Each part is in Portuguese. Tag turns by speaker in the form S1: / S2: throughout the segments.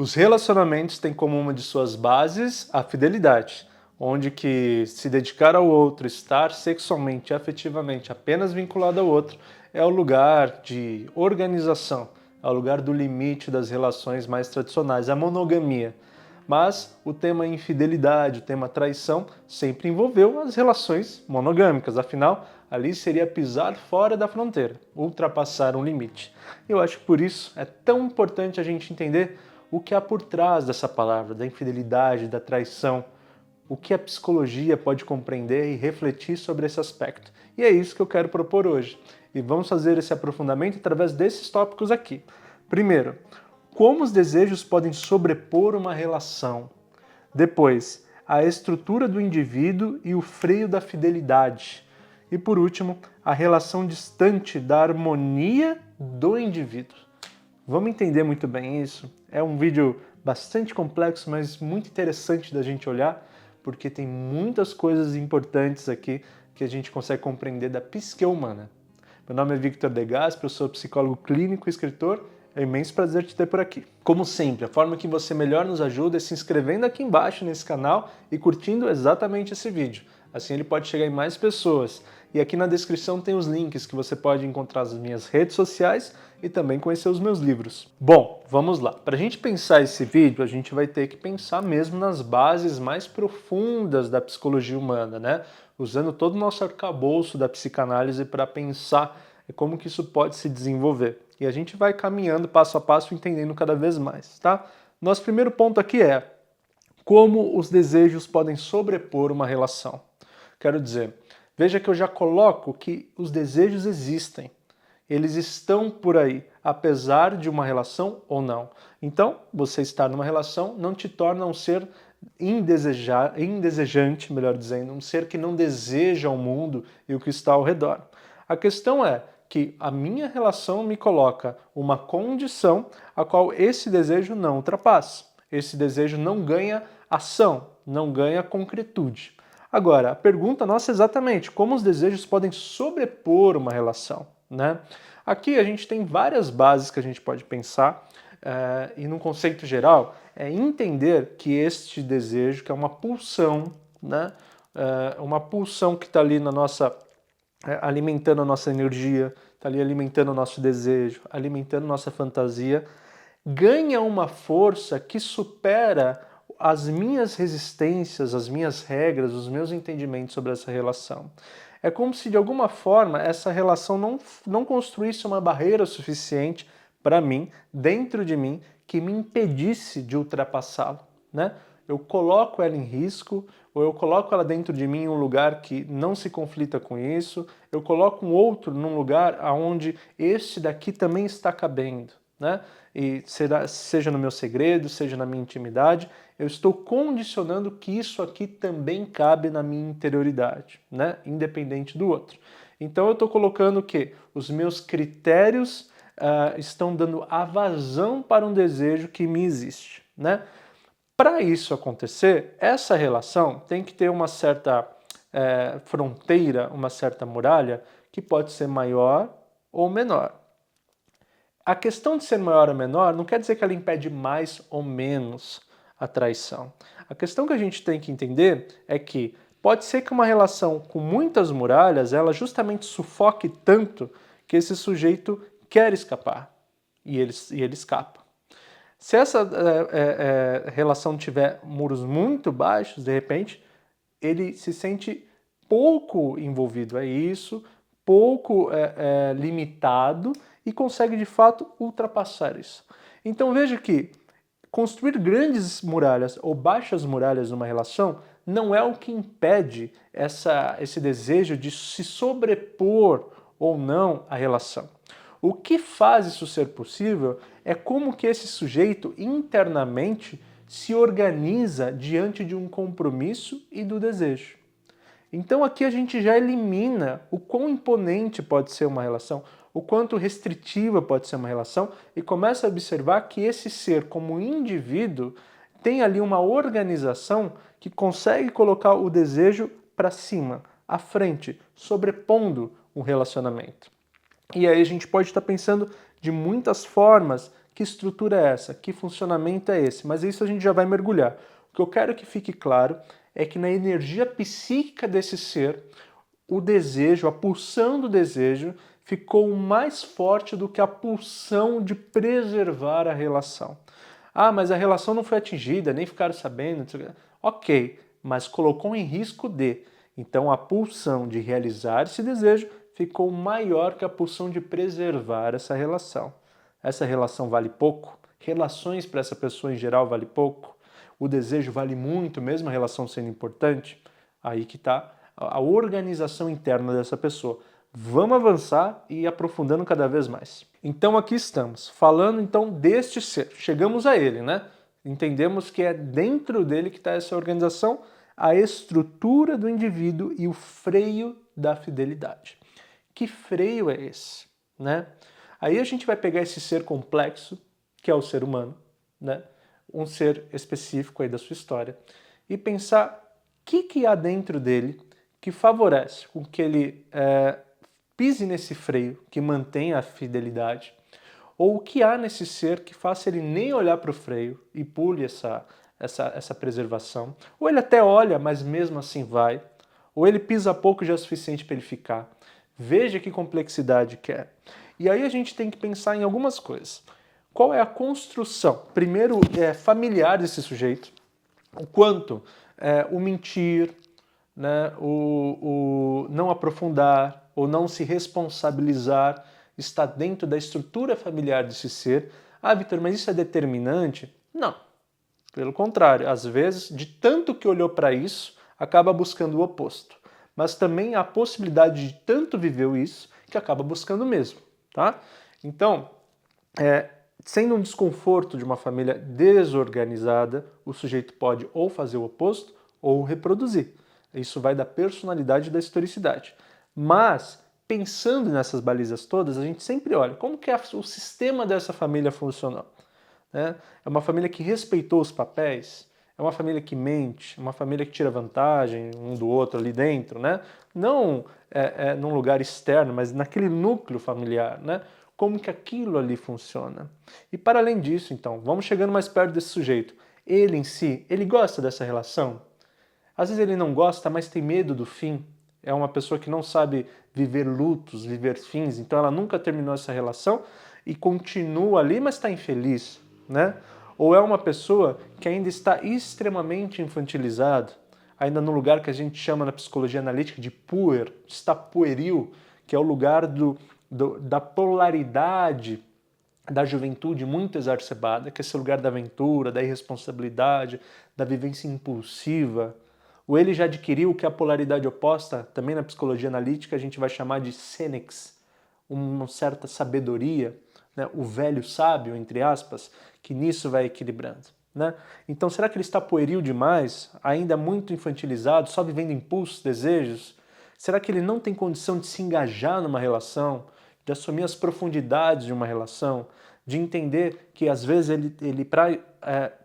S1: Os relacionamentos têm como uma de suas bases a fidelidade, onde que se dedicar ao outro, estar sexualmente e afetivamente apenas vinculado ao outro, é o lugar de organização, é o lugar do limite das relações mais tradicionais, a monogamia. Mas o tema infidelidade, o tema traição, sempre envolveu as relações monogâmicas, afinal, ali seria pisar fora da fronteira, ultrapassar um limite. Eu acho que por isso é tão importante a gente entender o que há por trás dessa palavra, da infidelidade, da traição, o que a psicologia pode compreender e refletir sobre esse aspecto. E é isso que eu quero propor hoje. E vamos fazer esse aprofundamento através desses tópicos aqui. Primeiro, como os desejos podem sobrepor uma relação. Depois, a estrutura do indivíduo e o freio da fidelidade. E por último, a relação distante da harmonia do indivíduo. Vamos entender muito bem isso? É um vídeo bastante complexo, mas muito interessante da gente olhar, porque tem muitas coisas importantes aqui que a gente consegue compreender da psique humana. Meu nome é Victor De Gasperi, eu sou psicólogo clínico e escritor. É um imenso prazer te ter por aqui. Como sempre, a forma que você melhor nos ajuda é se inscrevendo aqui embaixo nesse canal e curtindo exatamente esse vídeo. Assim ele pode chegar em mais pessoas. E aqui na descrição tem os links que você pode encontrar nas minhas redes sociais e também conhecer os meus livros. Bom, vamos lá. Para a gente pensar esse vídeo, a gente vai ter que pensar mesmo nas bases mais profundas da psicologia humana, né? Usando todo o nosso arcabouço da psicanálise para pensar como que isso pode se desenvolver. E a gente vai caminhando passo a passo, entendendo cada vez mais, tá? Nosso primeiro ponto aqui é como os desejos podem sobrepor uma relação. Quero dizer, veja que eu já coloco que os desejos existem. Eles estão por aí, apesar de uma relação ou não. Então, você estar numa relação não te torna um ser indesejante, melhor dizendo, um ser que não deseja o mundo e o que está ao redor. A questão é que a minha relação me coloca uma condição a qual esse desejo não ultrapassa. Esse desejo não ganha ação, não ganha concretude. Agora, a pergunta nossa é exatamente como os desejos podem sobrepor uma relação, né? Aqui a gente tem várias bases que a gente pode pensar e num conceito geral é entender que este desejo, que é uma pulsão, né? Uma pulsão que está ali na nossa alimentando a nossa energia, está ali alimentando o nosso desejo, alimentando nossa fantasia, ganha uma força que supera as minhas resistências, as minhas regras, os meus entendimentos sobre essa relação. É como se, de alguma forma, essa relação não construísse uma barreira suficiente para mim, dentro de mim, que me impedisse de ultrapassá-la, né? Eu coloco ela em risco, ou eu coloco ela dentro de mim em um lugar que não se conflita com isso, eu coloco um outro num lugar onde este daqui também está cabendo, né? E seja no meu segredo, seja na minha intimidade, eu estou condicionando que isso aqui também cabe na minha interioridade, né? Independente do outro. Então eu estou colocando que os meus critérios estão dando a vazão para um desejo que me existe, né? Para isso acontecer, essa relação tem que ter uma certa fronteira, uma certa muralha, que pode ser maior ou menor. A questão de ser maior ou menor não quer dizer que ela impede mais ou menos a traição. A questão que a gente tem que entender é que pode ser que uma relação com muitas muralhas, ela justamente sufoque tanto que esse sujeito quer escapar e ele escapa. Se essa relação tiver muros muito baixos, de repente, ele se sente pouco envolvido a isso, pouco limitado e consegue, de fato, ultrapassar isso. Então veja que construir grandes muralhas ou baixas muralhas numa relação não é o que impede esse desejo de se sobrepor ou não à relação. O que faz isso ser possível é como que esse sujeito internamente se organiza diante de um compromisso e do desejo. Então aqui a gente já elimina o quão imponente pode ser uma relação, o quanto restritiva pode ser uma relação e começa a observar que esse ser como indivíduo tem ali uma organização que consegue colocar o desejo para cima, à frente, sobrepondo um relacionamento. E aí a gente pode estar pensando de muitas formas que estrutura é essa? Que funcionamento é esse? Mas isso a gente já vai mergulhar. O que eu quero que fique claro é que na energia psíquica desse ser, o desejo, a pulsão do desejo, ficou mais forte do que a pulsão de preservar a relação. Ah, mas a relação não foi atingida, nem ficaram sabendo. Ok, mas colocou em risco de. Então a pulsão de realizar esse desejo ficou maior que a pulsão de preservar essa relação. Essa relação vale pouco? Relações para essa pessoa em geral vale pouco? O desejo vale muito, mesmo a relação sendo importante? Aí que está a organização interna dessa pessoa. Vamos avançar e ir aprofundando cada vez mais. Então aqui estamos, falando então deste ser. Chegamos a ele, né? Entendemos que é dentro dele que está essa organização, a estrutura do indivíduo e o freio da fidelidade. Que freio é esse, né? Aí a gente vai pegar esse ser complexo, que é o ser humano, né? Um ser específico aí da sua história, e pensar o que há dentro dele que favorece com que ele pise nesse freio, que mantenha a fidelidade, ou o que há nesse ser que faça ele nem olhar para o freio e pule essa preservação, ou ele até olha, mas mesmo assim vai, ou ele pisa pouco já é suficiente para ele ficar. Veja que complexidade que é. E aí a gente tem que pensar em algumas coisas. Qual é a construção? Primeiro, familiar desse sujeito, o quanto o mentir, né, o não aprofundar ou não se responsabilizar está dentro da estrutura familiar desse ser. Ah, Vitor, mas isso é determinante? Não. Pelo contrário, às vezes, de tanto que olhou para isso, acaba buscando o oposto. Mas também há a possibilidade de tanto viveu isso que acaba buscando o mesmo, tá? Então, sendo um desconforto de uma família desorganizada, o sujeito pode ou fazer o oposto ou reproduzir. Isso vai da personalidade e da historicidade. Mas, pensando nessas balizas todas, a gente sempre olha como que o sistema dessa família funcionou. Né? É uma família que respeitou os papéis, é uma família que mente, é uma família que tira vantagem um do outro ali dentro, né? Não num lugar externo, mas naquele núcleo familiar, né? Como que aquilo ali funciona. E para além disso, então, vamos chegando mais perto desse sujeito. Ele em si, ele gosta dessa relação? Às vezes ele não gosta, mas tem medo do fim. É uma pessoa que não sabe viver lutos, viver fins, então ela nunca terminou essa relação e continua ali, mas está infeliz, né? Ou é uma pessoa que ainda está extremamente infantilizado, ainda no lugar que a gente chama na psicologia analítica de puer, está pueril, que é o lugar da polaridade da juventude muito exacerbada, que é esse lugar da aventura, da irresponsabilidade, da vivência impulsiva. Ou ele já adquiriu o que é a polaridade oposta, também na psicologia analítica a gente vai chamar de senex, uma certa sabedoria, né? O velho sábio, entre aspas, que nisso vai equilibrando. Né? Então, será que ele está pueril demais, ainda muito infantilizado, só vivendo impulsos, desejos? Será que ele não tem condição de se engajar numa relação, de assumir as profundidades de uma relação, de entender que às vezes ele para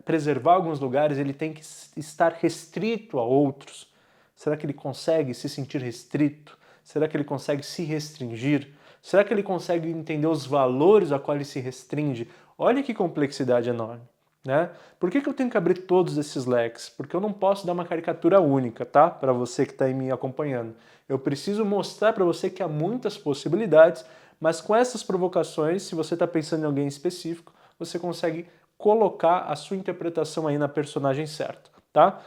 S1: preservar alguns lugares, ele tem que estar restrito a outros? Será que ele consegue se sentir restrito? Será que ele consegue se restringir? Será que ele consegue entender os valores a qual ele se restringe? Olha que complexidade enorme. Né? Por que eu tenho que abrir todos esses leques? Porque eu não posso dar uma caricatura única, tá? Para você que está me acompanhando. Eu preciso mostrar para você que há muitas possibilidades, mas com essas provocações, se você está pensando em alguém específico, você consegue colocar a sua interpretação aí na personagem certa, tá?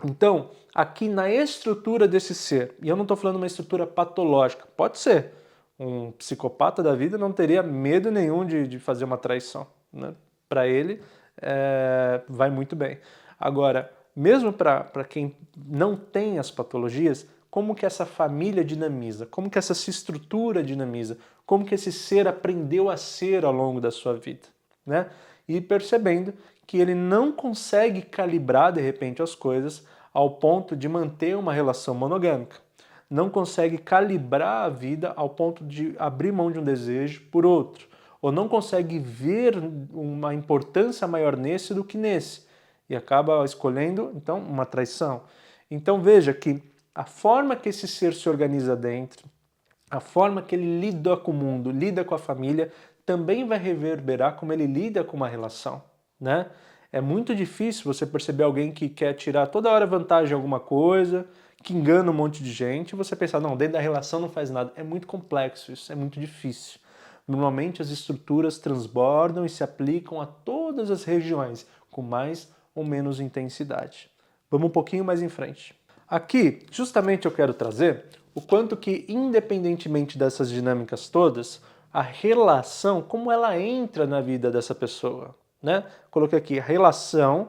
S1: Então, aqui na estrutura desse ser, e eu não estou falando uma estrutura patológica, pode ser. Um psicopata da vida não teria medo nenhum de fazer uma traição. Né? Para ele, vai muito bem. Agora, mesmo para quem não tem as patologias, como que essa família dinamiza? Como que essa estrutura dinamiza? Como que esse ser aprendeu a ser ao longo da sua vida? Né? E percebendo que ele não consegue calibrar, de repente, as coisas ao ponto de manter uma relação monogâmica. Não consegue calibrar a vida ao ponto de abrir mão de um desejo por outro. Ou não consegue ver uma importância maior nesse do que nesse. E acaba escolhendo, então, uma traição. Então veja que a forma que esse ser se organiza dentro, a forma que ele lida com o mundo, lida com a família, também vai reverberar como ele lida com uma relação, né? É muito difícil você perceber alguém que quer tirar toda hora vantagem de alguma coisa, que engana um monte de gente, e você pensar, não, dentro da relação não faz nada. É muito complexo isso, é muito difícil. Normalmente as estruturas transbordam e se aplicam a todas as regiões, com mais ou menos intensidade. Vamos um pouquinho mais em frente. Aqui, justamente eu quero trazer o quanto que, independentemente dessas dinâmicas todas, a relação, como ela entra na vida dessa pessoa, né? Coloquei aqui, a relação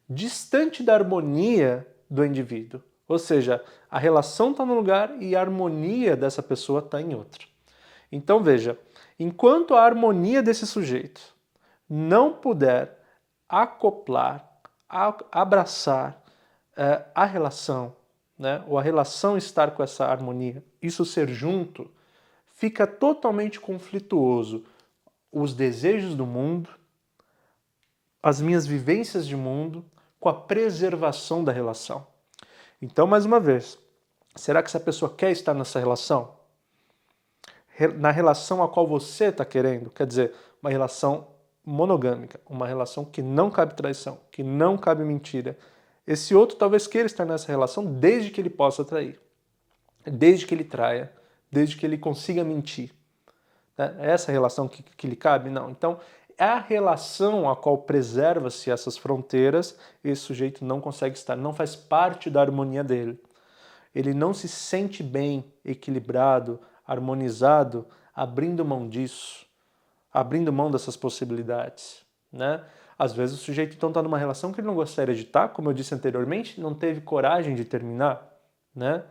S1: distante da harmonia do indivíduo. Ou seja, a relação está num lugar e a harmonia dessa pessoa está em outro. Então veja, enquanto a harmonia desse sujeito não puder acoplar, abraçar a relação, né, ou a relação estar com essa harmonia, isso ser junto, fica totalmente conflituoso os desejos do mundo, as minhas vivências de mundo, com a preservação da relação. Então, mais uma vez, será que essa pessoa quer estar nessa relação? Na relação a qual você está querendo, quer dizer, uma relação monogâmica, uma relação que não cabe traição, que não cabe mentira. Esse outro talvez queira estar nessa relação desde que ele possa trair, desde que ele traia, desde que ele consiga mentir. É essa relação que lhe cabe? Não. Então, é a relação a qual preserva-se essas fronteiras, esse sujeito não consegue estar, não faz parte da harmonia dele. Ele não se sente bem, equilibrado, harmonizado, abrindo mão disso, abrindo mão dessas possibilidades, né? Às vezes o sujeito então está numa relação que ele não gostaria de estar, como eu disse anteriormente, não teve coragem de terminar, né?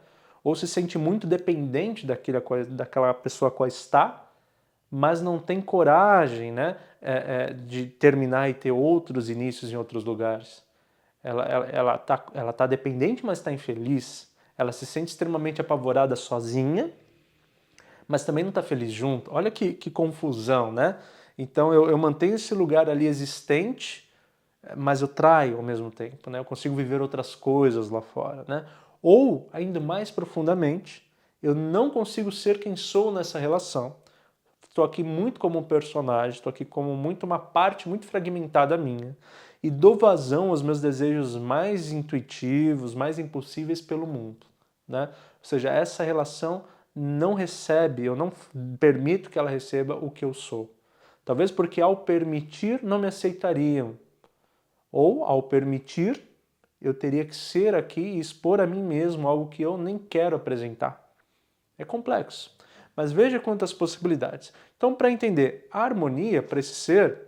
S1: Ou se sente muito dependente daquela pessoa com a qual está, mas não tem coragem, né, de terminar e ter outros inícios em outros lugares. Ela tá dependente, mas está infeliz. Ela se sente extremamente apavorada sozinha, mas também não está feliz junto. Olha que confusão, né? Então eu mantenho esse lugar ali existente, mas eu traio ao mesmo tempo, né? Eu consigo viver outras coisas lá fora, né? Ou, ainda mais profundamente, eu não consigo ser quem sou nessa relação. Estou aqui muito como um personagem, estou aqui como muito uma parte muito fragmentada minha e dou vazão aos meus desejos mais intuitivos, mais impossíveis pelo mundo, né? Ou seja, essa relação não recebe, eu não permito que ela receba o que eu sou. Talvez porque ao permitir não me aceitariam, ou ao permitir eu teria que ser aqui e expor a mim mesmo algo que eu nem quero apresentar. É complexo. Mas veja quantas possibilidades. Então, para entender a harmonia para esse ser,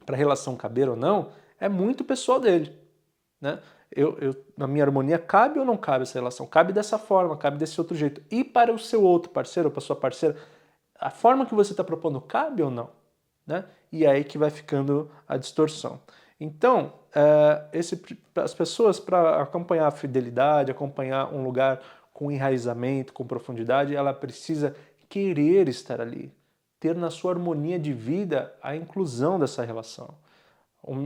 S1: para a relação caber ou não, é muito pessoal dele, né? Na minha harmonia, cabe ou não cabe essa relação? Cabe dessa forma, cabe desse outro jeito. E para o seu outro parceiro, ou para a sua parceira, a forma que você está propondo cabe ou não? Né? E é aí que vai ficando a distorção. Então, as pessoas, para acompanhar a fidelidade, acompanhar um lugar com enraizamento, com profundidade, ela precisa querer estar ali, ter na sua harmonia de vida a inclusão dessa relação.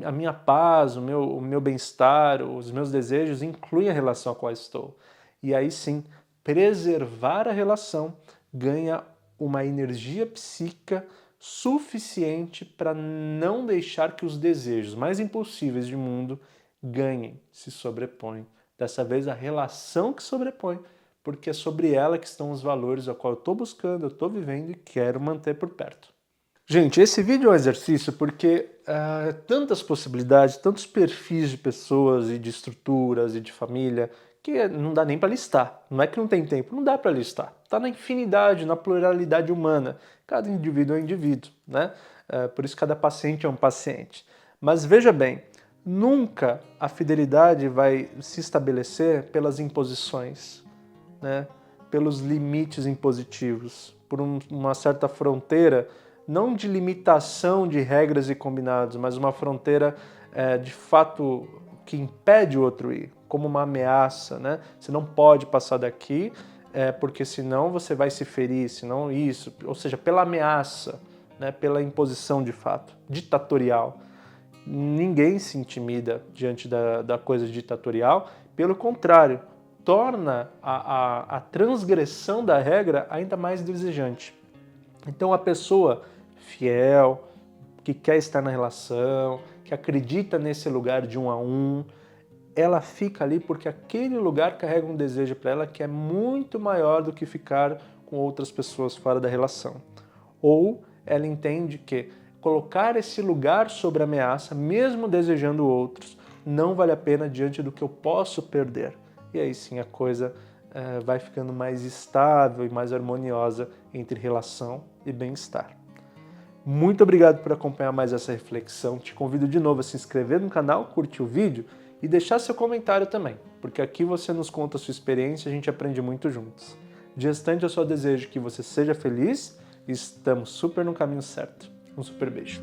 S1: A minha paz, o meu bem-estar, os meus desejos incluem a relação a qual estou. E aí sim, preservar a relação ganha uma energia psíquica suficiente para não deixar que os desejos mais impossíveis de mundo ganhem, se sobrepõem. Dessa vez a relação que sobrepõe, porque é sobre ela que estão os valores a qual eu estou buscando, eu estou vivendo e quero manter por perto. Gente, esse vídeo é um exercício porque tantas possibilidades, tantos perfis de pessoas e de estruturas e de família que não dá nem para listar. Não é que não tem tempo, não dá para listar. Está na infinidade, na pluralidade humana. Cada indivíduo é um indivíduo, né? Por isso cada paciente é um paciente. Mas veja bem, nunca a fidelidade vai se estabelecer pelas imposições, né? Pelos limites impositivos, por uma certa fronteira, não de limitação de regras e combinados, mas uma fronteira de fato que impede o outro ir, como uma ameaça, né? Você não pode passar daqui, porque senão você vai se ferir, senão isso, ou seja, pela ameaça, né? Pela imposição de fato, ditatorial. Ninguém se intimida diante da coisa ditatorial, pelo contrário, torna a transgressão da regra ainda mais desejante. Então a pessoa fiel, que quer estar na relação, que acredita nesse lugar de um a um, ela fica ali porque aquele lugar carrega um desejo para ela que é muito maior do que ficar com outras pessoas fora da relação. Ou ela entende que colocar esse lugar sobre ameaça, mesmo desejando outros, não vale a pena diante do que eu posso perder. E aí sim a coisa vai ficando mais estável e mais harmoniosa entre relação e bem-estar. Muito obrigado por acompanhar mais essa reflexão. Te convido de novo a se inscrever no canal, curtir o vídeo e deixar seu comentário também, porque aqui você nos conta a sua experiência e a gente aprende muito juntos. De restante, eu só desejo que você seja feliz e estamos super no caminho certo. Um super beijo.